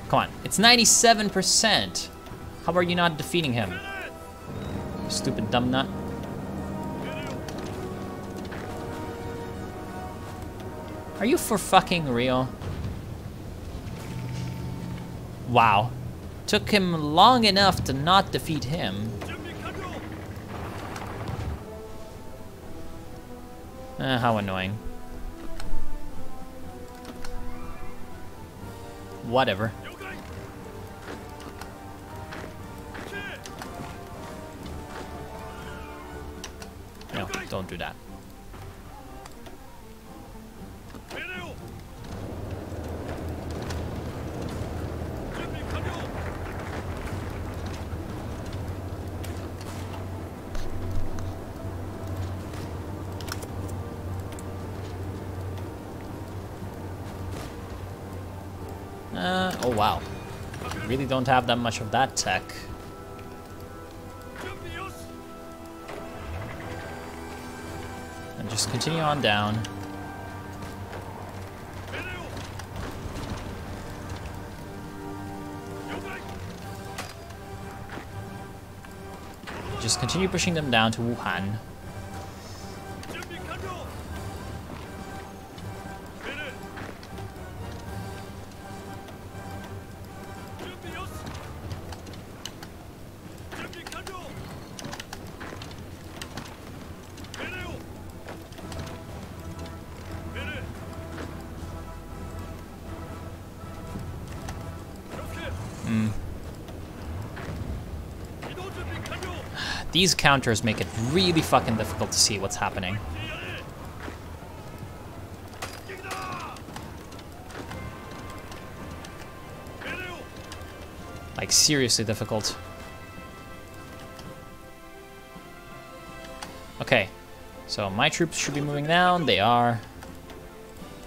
Come on, it's 97%. How are you not defeating him? You stupid dumb nut. Are you for fucking real? Wow. Took him long enough to not defeat him. How annoying. Whatever. No, don't do that. Oh wow. Really don't have that much of that tech. And just continue on down. Just continue pushing them down to Wuhan. These counters make it really fucking difficult to see what's happening. Like, seriously difficult. Okay, so my troops should be moving down. They are.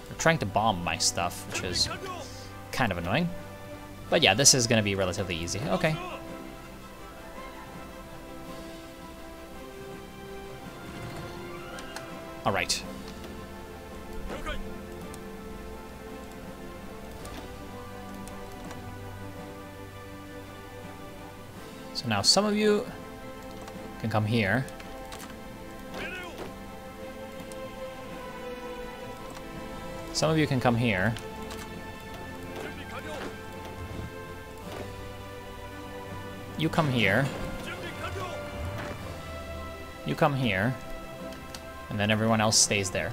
They're trying to bomb my stuff, which is kind of annoying. But yeah, this is gonna be relatively easy. Okay. All right. So now some of you can come here. Some of you can come here. You come here. You come here. And then everyone else stays there.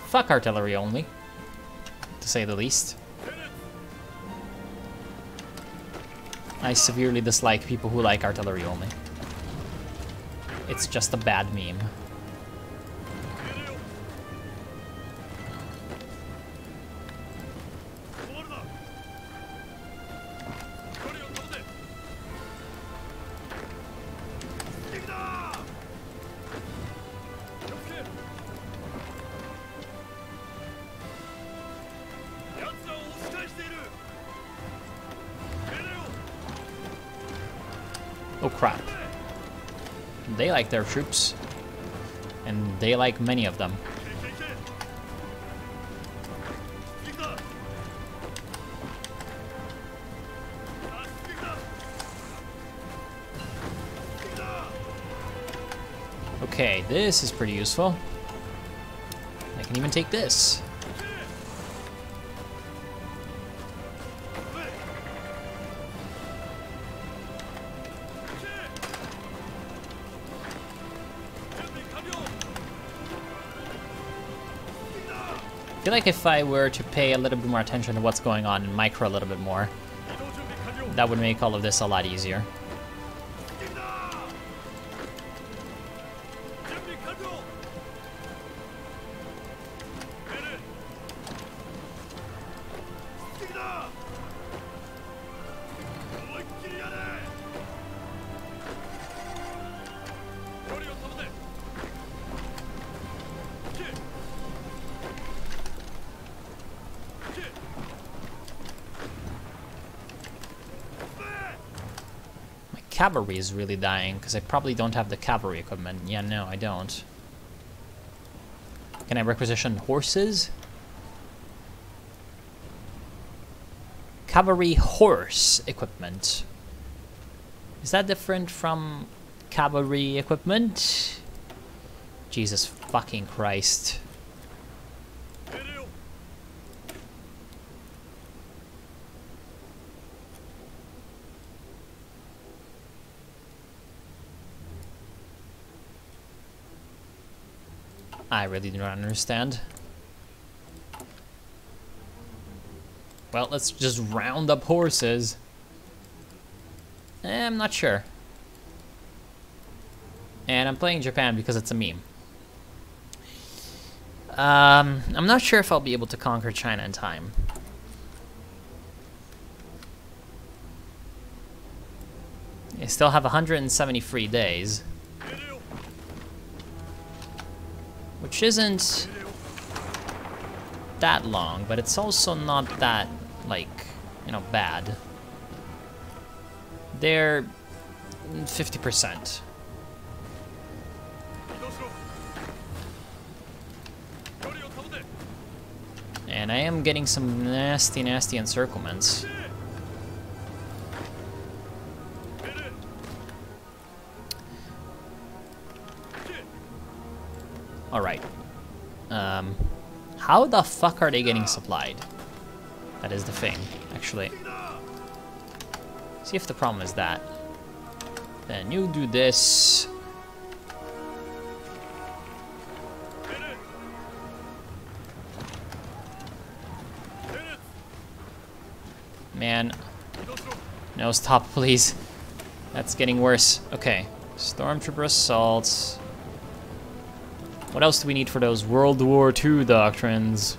Fuck artillery only, to say the least. I severely dislike people who like artillery only. It's just a bad meme. Oh crap. They like their troops. And they like many of them. Okay, this is pretty useful. I can even take this. I feel like if I were to pay a little bit more attention to what's going on and micro a little bit more, that would make all of this a lot easier. cavalry is really dying, because I probably don't have the cavalry equipment. Yeah, no, I don't. Can I requisition horses? Cavalry horse equipment. Is that different from cavalry equipment? Jesus fucking Christ. I really do not understand. Well, let's just round up horses. I'm not sure. And I'm playing Japan because it's a meme. I'm not sure if I'll be able to conquer China in time. I still have 173 days. Which isn't that long, but it's also not that, like, you know, bad. They're 50%. And I am getting some nasty, nasty encirclements. Alright. How the fuck are they getting supplied? That is the thing, actually. See if the problem is that. Then you do this. Man. No, stop, please. That's getting worse. Okay. Stormtrooper assaults. What else do we need for those World War II doctrines?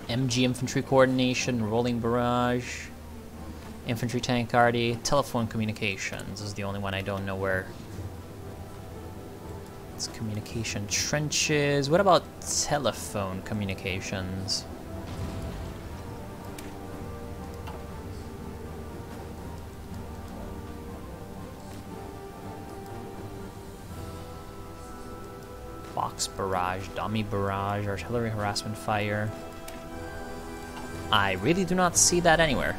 MG infantry coordination, rolling barrage, infantry tank arty, telephone communications is the only one I don't know where. It's communication trenches. What about telephone communications? Box barrage, dummy barrage, artillery harassment fire. I really do not see that anywhere.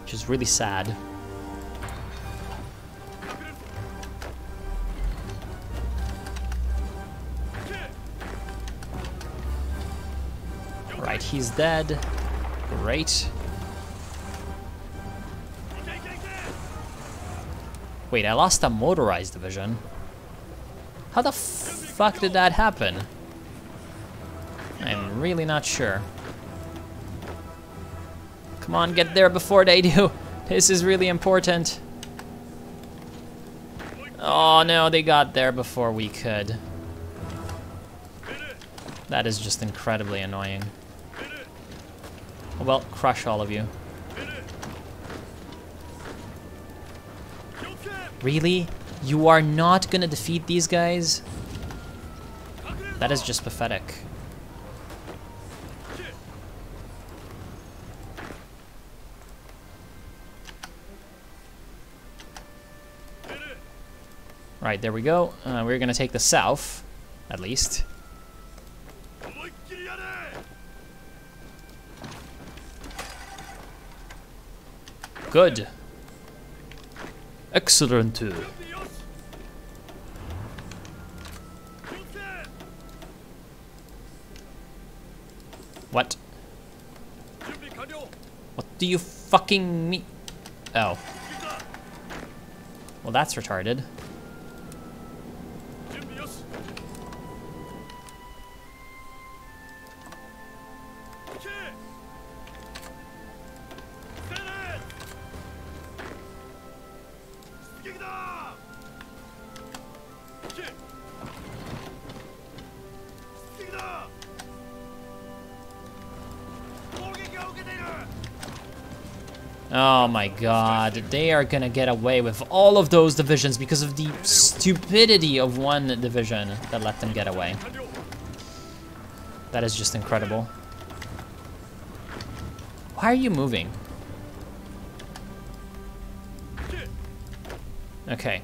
Which is really sad. Alright, he's dead. Great. Wait, I lost a motorized division. How the fuck did that happen? I'm really not sure. Come on, get there before they do. This is really important. Oh no, they got there before we could. That is just incredibly annoying. Well, crush all of you. Really? You are not gonna defeat these guys? That is just pathetic. Right, there we go. We're gonna take the south, at least. Good. Excellent. What? What do you fucking mean? Oh. Well, that's retarded. Oh my god, they are gonna get away with all of those divisions because of the stupidity of one division that let them get away. That is just incredible. Why are you moving? Okay.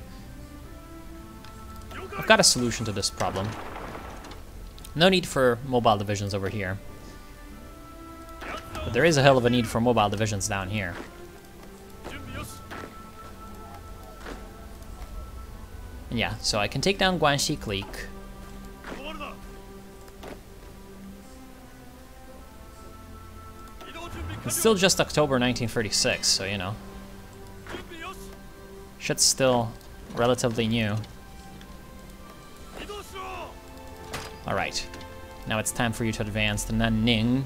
I've got a solution to this problem. No need for mobile divisions over here. But there is a hell of a need for mobile divisions down here. And yeah, so I can take down Guanxi Clique. It's still just October 1936, so you know. Shit's still relatively new. Alright. Now it's time for you to advance to Nanning.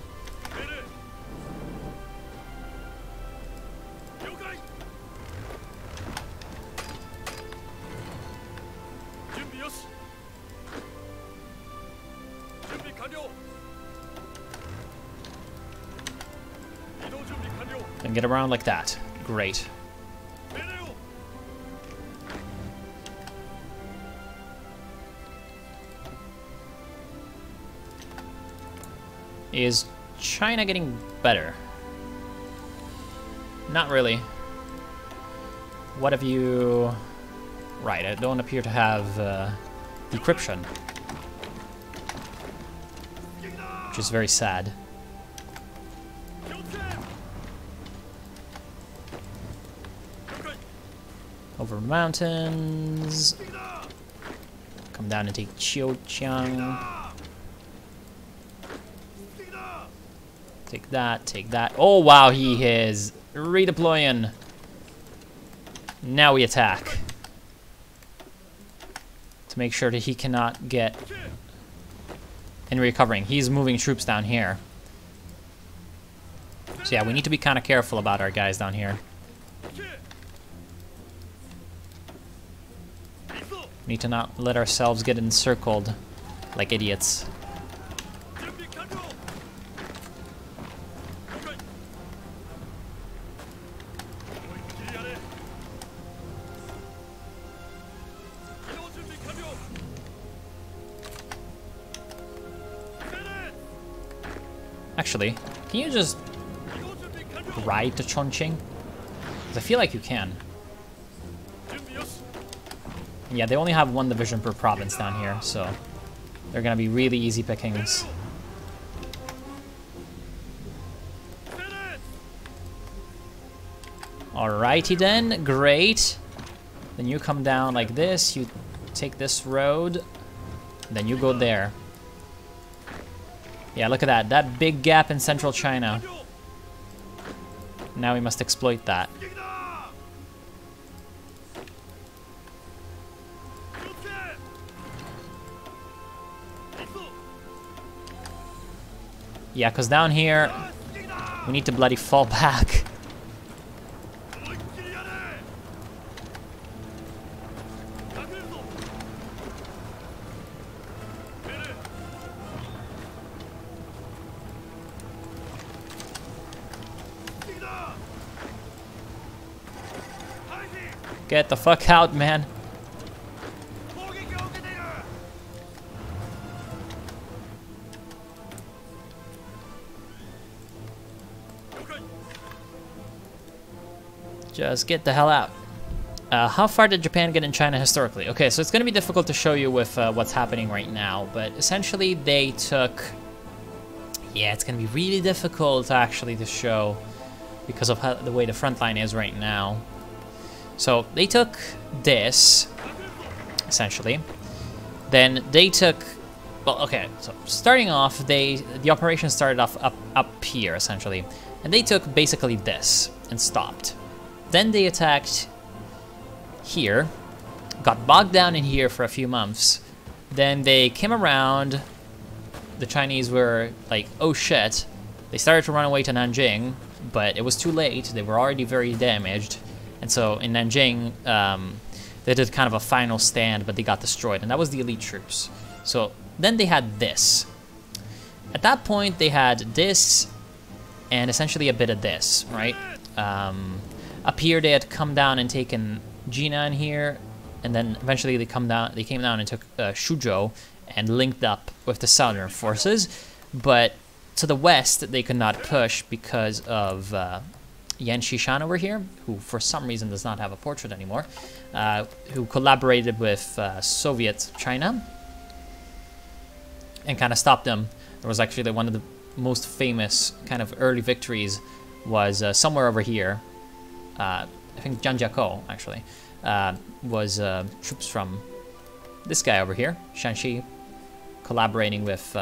And get around like that. Great. Is China getting better? Not really. What have you... Right, I don't appear to have decryption. Which is very sad. Over mountains. Come down and take Qiuqiang. Take that, take that. Oh wow, he is redeploying. Now we attack. To make sure that he cannot get in recovering. He's moving troops down here. So yeah, we need to be kind of careful about our guys down here. We need to not let ourselves get encircled like idiots. Actually, can you just ride to Chongqing? Because I feel like you can. Yeah, they only have one division per province down here, so they're gonna be really easy pickings. Alrighty then, great. Then you come down like this, you take this road, then you go there. Yeah, look at that big gap in central China. Now we must exploit that. Yeah, because down here, we need to bloody fall back. Get the fuck out, man. Just get the hell out. How far did Japan get in China historically? Okay, so it's going to be difficult to show you with what's happening right now, but essentially they took... Yeah, it's going to be really difficult actually to show because of how, the way the front line is right now. So they took this, essentially. Then they took... Well, okay, so starting off, the operation started off up here, essentially. And they took basically this and stopped. Then they attacked here, got bogged down in here for a few months. Then they came around. The Chinese were like, oh shit. They started to run away to Nanjing, but it was too late. They were already very damaged. And so in Nanjing, they did kind of a final stand, but they got destroyed. And that was the elite troops. So then they had this. At that point, they had this and essentially a bit of this, right? Up here, they had come down and taken Jinan here, and then eventually they came down and took Shuzhou and linked up with the southern forces. But to the west, they could not push because of Yan Shishan over here, who for some reason does not have a portrait anymore, who collaborated with Soviet China and kind of stopped them. There was actually one of the most famous kind of early victories was somewhere over here. I think Zhangjiakou, actually, was troops from this guy over here, Shanxi, collaborating with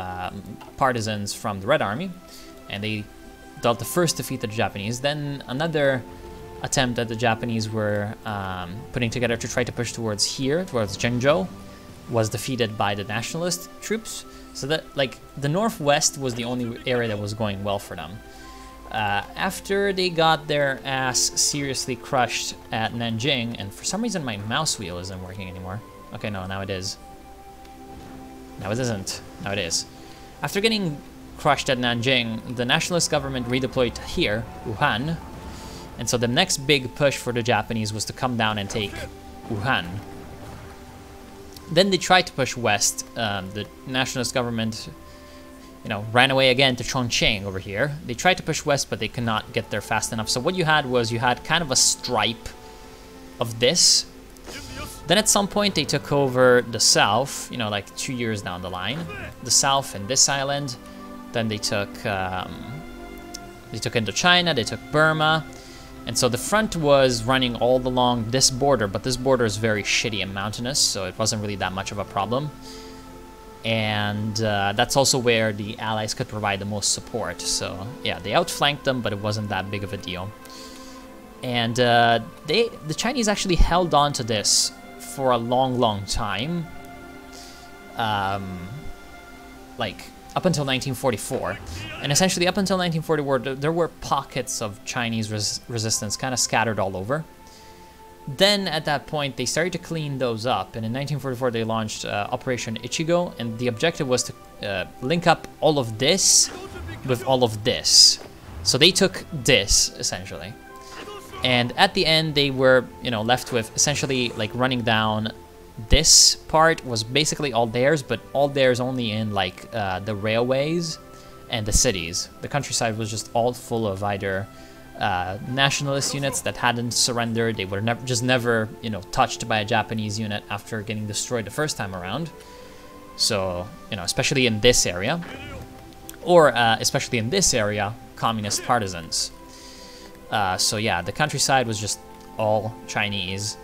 partisans from the Red Army, and they dealt the first defeat to the Japanese. Then another attempt that the Japanese were putting together to try to push towards here, towards Zhengzhou, was defeated by the nationalist troops. So that, like, the northwest was the only area that was going well for them. After they got their ass seriously crushed at Nanjing, and for some reason my mouse wheel isn't working anymore. Okay, no, now it is. No, it isn't. Now it is. After getting crushed at Nanjing, the nationalist government redeployed to here, Wuhan, and so the next big push for the Japanese was to come down and take Wuhan. Then they tried to push west. The nationalist government, you know, ran away again to Chongqing over here. They tried to push west, but they could not get there fast enough. So what you had was you had kind of a stripe of this. Then at some point they took over the south, you know, like 2 years down the line, the south and this island. Then they took Indochina, they took Burma. And so the front was running all along this border, but this border is very shitty and mountainous, so it wasn't really that much of a problem. And that's also where the Allies could provide the most support. So yeah, they outflanked them, but it wasn't that big of a deal. And the Chinese actually held on to this for a long time, like up until 1944. And essentially up until 1944, there were pockets of Chinese resistance kind of scattered all over. Then at that point, they started to clean those up, and in 1944 they launched Operation Ichigo, and the objective was to link up all of this with all of this. So they took this, essentially. And at the end, they were, you know, left with essentially like running down. This part was basically all theirs, but all theirs only in like the railways and the cities. The countryside was just all full of either nationalist units that hadn't surrendered. They were never, you know, touched by a Japanese unit after getting destroyed the first time around. So, you know, especially in this area, or especially in this area, communist partisans. So yeah, the countryside was just all Chinese,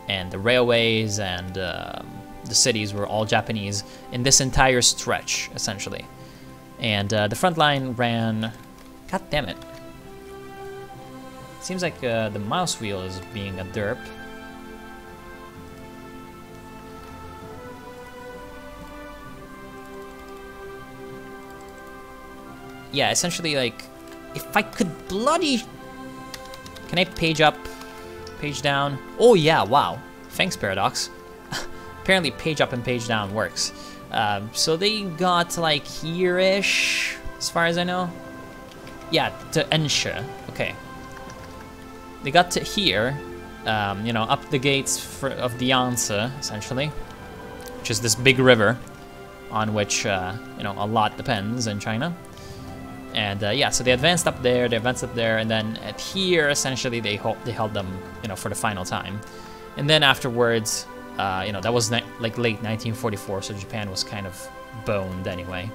and the railways and the cities were all Japanese in this entire stretch, essentially. And the front line ran... God damn it. Seems like the mouse wheel is being a derp. Yeah, essentially, like, if I could bloody... Can I page up, page down? Oh yeah, wow. Thanks, Paradox. Apparently page up and page down works. So they got like here-ish, as far as I know. Yeah, to Enshe. Okay. They got to here, you know, up the gates of the Yangtze, essentially, which is this big river on which, you know, a lot depends in China. And yeah, so they advanced up there, and then at here, essentially, they held them, you know, for the final time. And then afterwards, you know, that was like late 1944, so Japan was kind of boned anyway.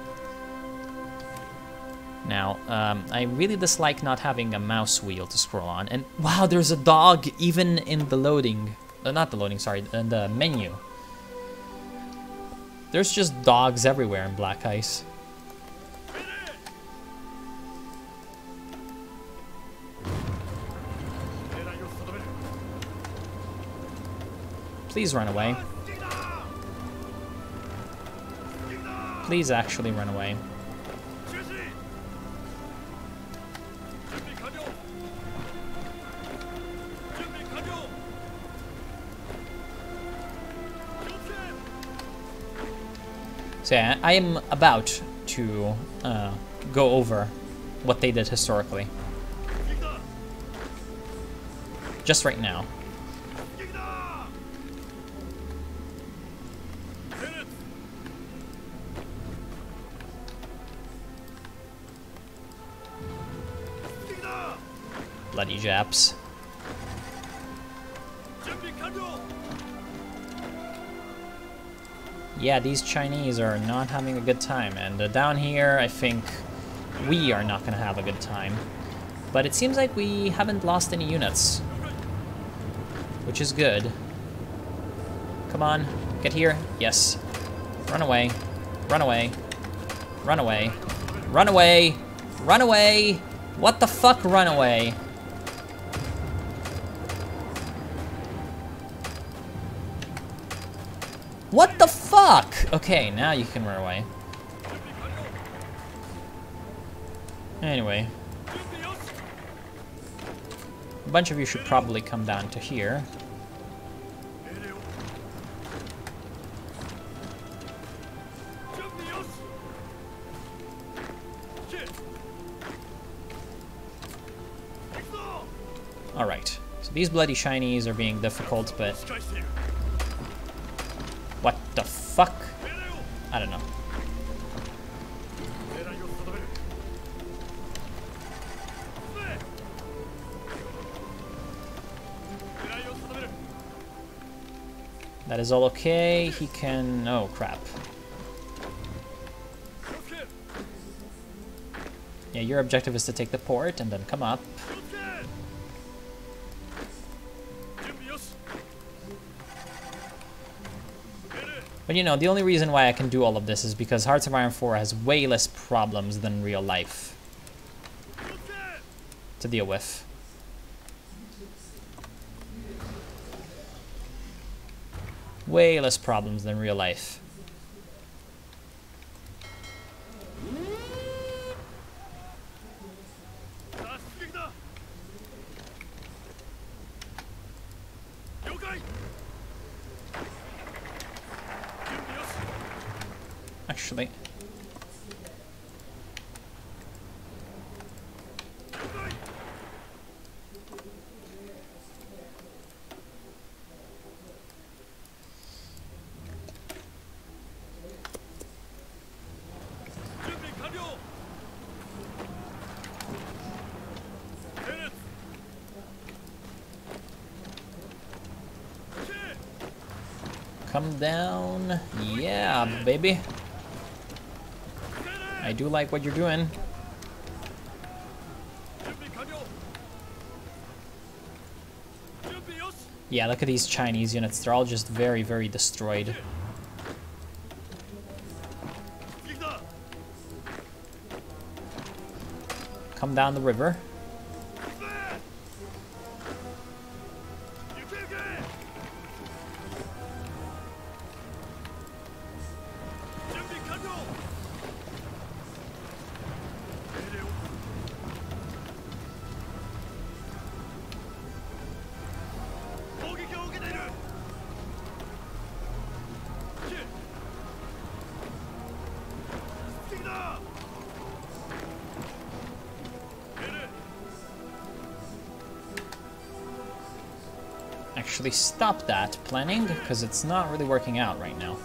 Now, I really dislike not having a mouse wheel to scroll on. And wow, there's a dog even in the loading, not the loading, sorry, in the menu. There's just dogs everywhere in Black Ice. Please run away. Please actually run away. So yeah, I am about to go over what they did historically. Just right now. Bloody Japs. Yeah, these Chinese are not having a good time, and down here I think we are not gonna have a good time. But it seems like we haven't lost any units, which is good. Come on, get here. Yes. Run away. Run away. Run away. Run away. Run away. What the fuck, run away? What the fuck? Okay, now you can run away. Anyway. A bunch of you should probably come down to here. Alright, so these bloody shinies are being difficult, but... What the fuck? I don't know. That is all okay. He can... Oh, crap. Yeah, your objective is to take the port and then come up. But you know, the only reason why I can do all of this is because Hearts of Iron 4 has way less problems than real life to deal with. Way less problems than real life. Actually. Come down. Yeah, baby. I do like what you're doing. Yeah, look at these Chinese units. They're all just very, very destroyed. Come down the river. Actually stop that planning, because it's not really working out right now.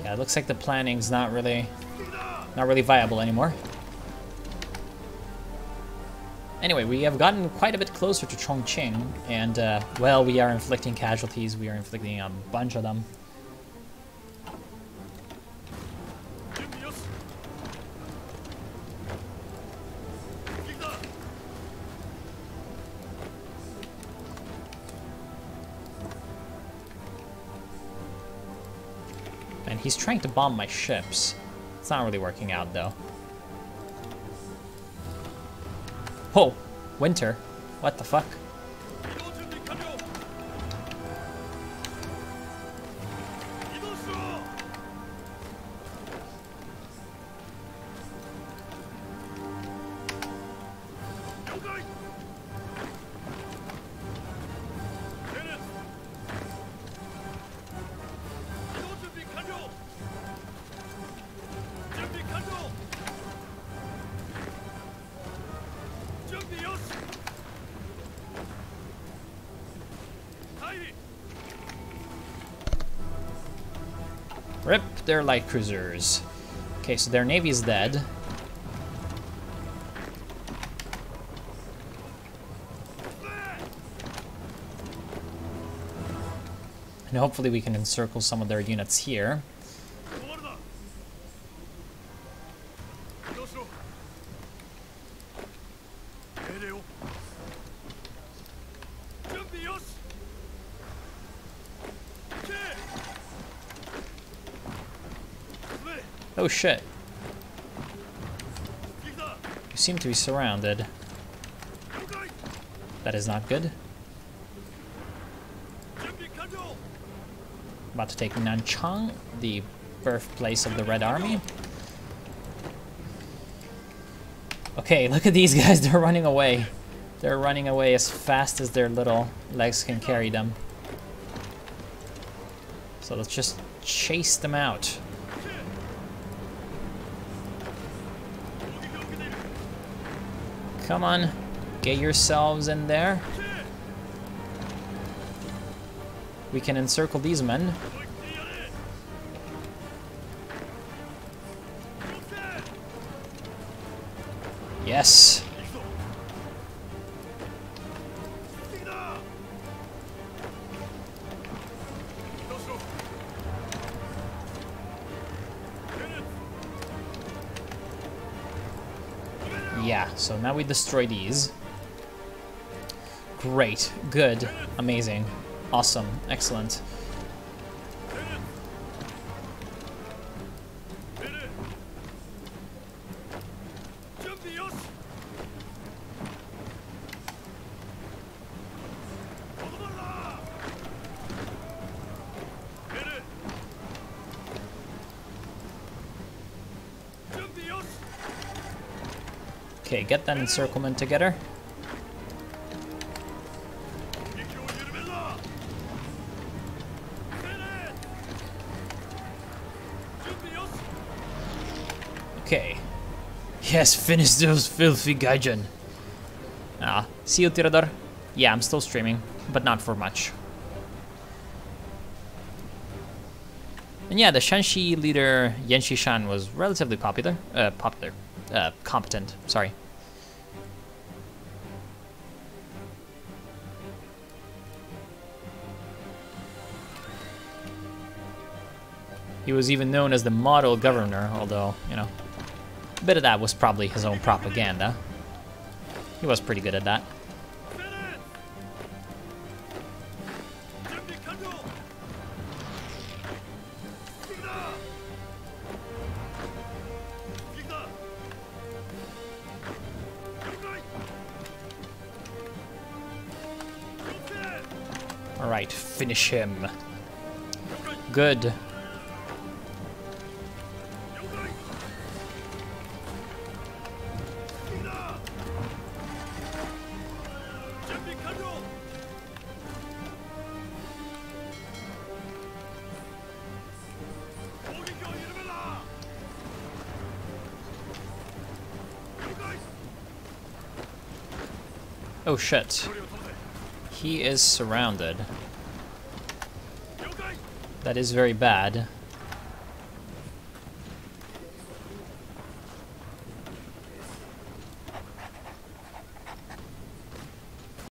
Yeah, it looks like the planning's not really viable anymore. Anyway, we have gotten quite a bit closer to Chongqing, and, well, we are inflicting casualties. We are inflicting a bunch of them. And he's trying to bomb my ships. It's not really working out, though. Oh, winter. What the fuck? their light cruisers. Okay, so their navy is dead. And hopefully we can encircle some of their units here. Oh shit. You seem to be surrounded. That is not good. About to take Nanchang, the birthplace of the Red Army. Okay, look at these guys, they're running away. They're running away as fast as their little legs can carry them. So let's just chase them out. Come on, get yourselves in there. We can encircle these men. Yes. Yeah, so now we destroy these. Great, good, amazing, awesome, excellent. Okay, get that encirclement together. Okay. Yes, finish those filthy gaijin. See you, Tirador. Yeah, I'm still streaming, but not for much. And yeah, the Shanxi leader Yan Xishan was relatively competent, sorry. He was even known as the model governor, although, you know, a bit of that was probably his own propaganda. He was pretty good at that. Alright, finish him. Good. Oh shit. He is surrounded. That is very bad.